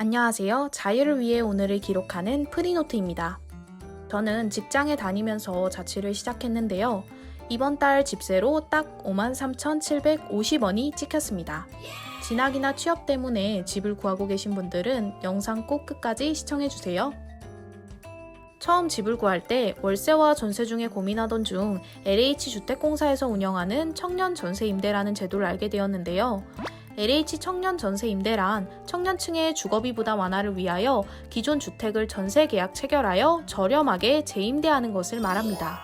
안녕하세요. 자유를 위해 오늘을 기록하는 프리노트입니다. 저는 직장에 다니면서 자취를 시작했는데요. 이번 달 집세로 딱 53,750원이 찍혔습니다. 진학이나 취업 때문에 집을 구하고 계신 분들은 영상 꼭 끝까지 시청해주세요. 처음 집을 구할 때 월세와 전세 중에 고민하던 중 LH주택공사에서 운영하는 청년전세임대라는 제도를 알게 되었는데요. LH 청년전세임대란 청년층의 주거비 부담 완화를 위하여 기존 주택을 전세계약 체결하여 저렴하게 재임대하는 것을 말합니다.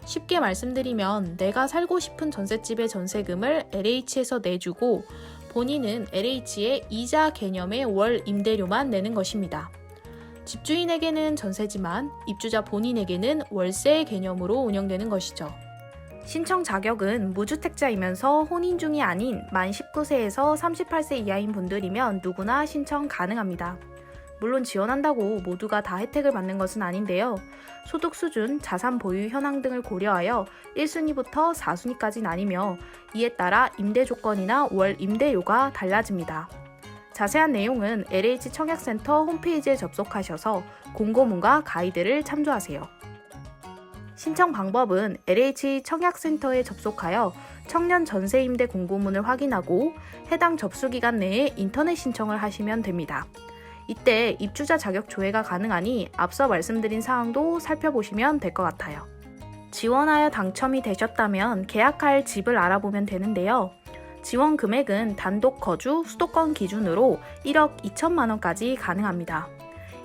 쉽게 말씀드리면 내가 살고 싶은 전셋집의 전세금을 LH에서 내주고 본인은 LH의 이자 개념의 월 임대료만 내는 것입니다. 집주인에게는 전세지만 입주자 본인에게는 월세 개념으로 운영되는 것이죠. 신청 자격은 무주택자이면서 혼인 중이 아닌 만 19세에서 38세 이하인 분들이면 누구나 신청 가능합니다. 물론 지원한다고 모두가 다 혜택을 받는 것은 아닌데요. 소득 수준, 자산 보유 현황 등을 고려하여 1순위부터 4순위까지 나뉘며 이에 따라 임대 조건이나 월 임대료가 달라집니다. 자세한 내용은 LH 청약센터 홈페이지에 접속하셔서 공고문과 가이드를 참조하세요. 신청 방법은 LH 청약센터에 접속하여 청년 전세임대 공고문을 확인하고 해당 접수기간 내에 인터넷 신청을 하시면 됩니다. 이때 입주자 자격 조회가 가능하니 앞서 말씀드린 사항도 살펴보시면 될 것 같아요. 지원하여 당첨이 되셨다면 계약할 집을 알아보면 되는데요. 지원 금액은 단독 거주, 수도권 기준으로 1억 2천만 원까지 가능합니다.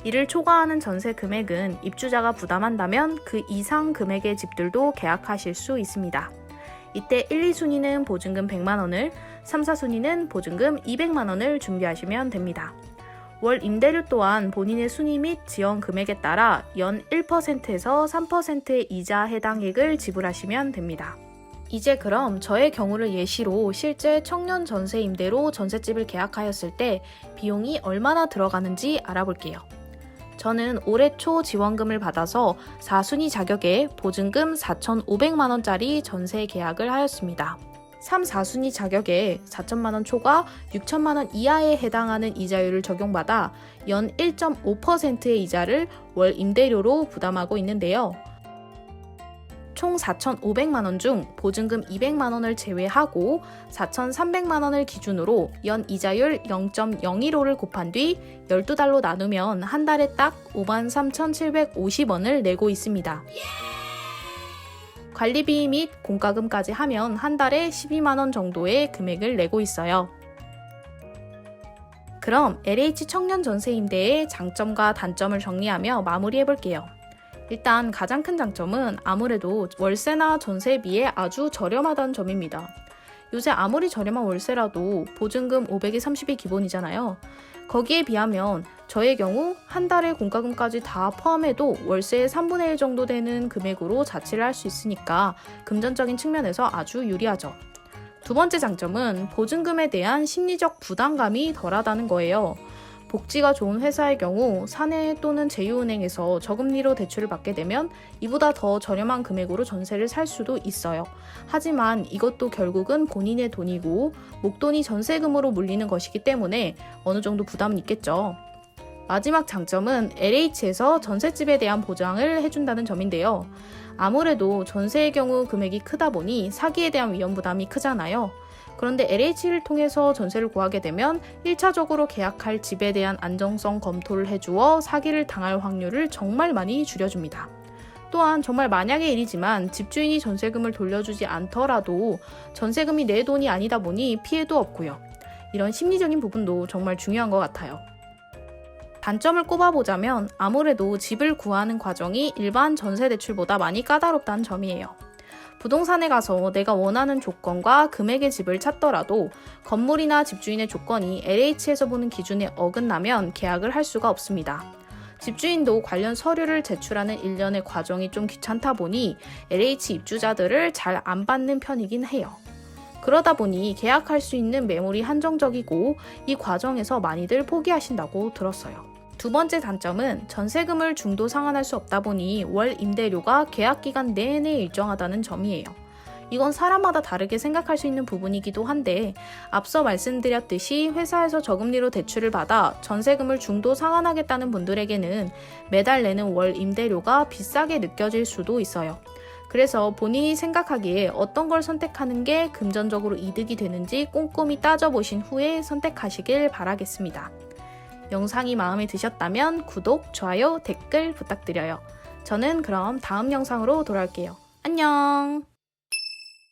이를 초과하는 전세 금액은 입주자가 부담한다면 그 이상 금액의 집들도 계약하실 수 있습니다. 이때 1, 2순위는 보증금 100만 원을, 3, 4순위는 보증금 200만 원을 준비하시면 됩니다. 월 임대료 또한 본인의 순위 및 지원 금액에 따라 연 1%에서 3%의 이자 해당액을 지불하시면 됩니다. 이제 그럼 저의 경우를 예시로 실제 청년 전세 임대로 전셋집을 계약하였을 때 비용이 얼마나 들어가는지 알아볼게요. 저는 올해 초 지원금을 받아서 4순위 자격에 보증금 4,500만 원짜리 전세 계약을 하였습니다. 3, 4순위 자격에 4천만 원 초과 6천만 원 이하에 해당하는 이자율을 적용받아 연 1.5%의 이자를 월 임대료로 부담하고 있는데요. 총 4,500만 원 중 보증금 200만 원을 제외하고 4,300만 원을 기준으로 연 이자율 0.015를 곱한 뒤 12달로 나누면 한 달에 딱 53,750원을 내고 있습니다. 관리비 및 공과금까지 하면 한 달에 12만 원 정도의 금액을 내고 있어요. 그럼 LH 청년 전세 임대의 장점과 단점을 정리하며 마무리해볼게요. 일단 가장 큰 장점은 아무래도 월세나 전세에 비해 아주 저렴하다는 점입니다. 요새 아무리 저렴한 월세라도 보증금 500에 30이 기본이잖아요. 거기에 비하면 저의 경우 한 달에 공과금까지 다 포함해도 월세의 3분의 1 정도 되는 금액으로 자취를 할 수 있으니까 금전적인 측면에서 아주 유리하죠. 두 번째 장점은 보증금에 대한 심리적 부담감이 덜하다는 거예요. 복지가 좋은 회사의 경우 사내 또는 제휴은행에서 저금리로 대출을 받게 되면 이보다 더 저렴한 금액으로 전세를 살 수도 있어요. 하지만 이것도 결국은 본인의 돈이고 목돈이 전세금으로 물리는 것이기 때문에 어느 정도 부담은 있겠죠. 마지막 장점은 LH에서 전셋집에 대한 보장을 해준다는 점인데요. 아무래도 전세의 경우 금액이 크다 보니 사기에 대한 위험 부담이 크잖아요. 그런데 LH를 통해서 전세를 구하게 되면 1차적으로 계약할 집에 대한 안정성 검토를 해주어 사기를 당할 확률을 정말 많이 줄여줍니다. 또한 정말 만약의 일이지만 집주인이 전세금을 돌려주지 않더라도 전세금이 내 돈이 아니다 보니 피해도 없고요. 이런 심리적인 부분도 정말 중요한 것 같아요. 단점을 꼽아보자면 아무래도 집을 구하는 과정이 일반 전세 대출보다 많이 까다롭다는 점이에요. 부동산에 가서 내가 원하는 조건과 금액의 집을 찾더라도 건물이나 집주인의 조건이 LH에서 보는 기준에 어긋나면 계약을 할 수가 없습니다. 집주인도 관련 서류를 제출하는 일련의 과정이 좀 귀찮다 보니 LH 입주자들을 잘 안 받는 편이긴 해요. 그러다 보니 계약할 수 있는 매물이 한정적이고 이 과정에서 많이들 포기하신다고 들었어요. 두 번째 단점은 전세금을 중도 상환할 수 없다 보니 월 임대료가 계약 기간 내내 일정하다는 점이에요. 이건 사람마다 다르게 생각할 수 있는 부분이기도 한데 앞서 말씀드렸듯이 회사에서 저금리로 대출을 받아 전세금을 중도 상환하겠다는 분들에게는 매달 내는 월 임대료가 비싸게 느껴질 수도 있어요. 그래서 본인이 생각하기에 어떤 걸 선택하는 게 금전적으로 이득이 되는지 꼼꼼히 따져보신 후에 선택하시길 바라겠습니다. 영상이 마음에 드셨다면 구독, 좋아요, 댓글 부탁드려요. 저는 그럼 다음 영상으로 돌아올게요. 안녕!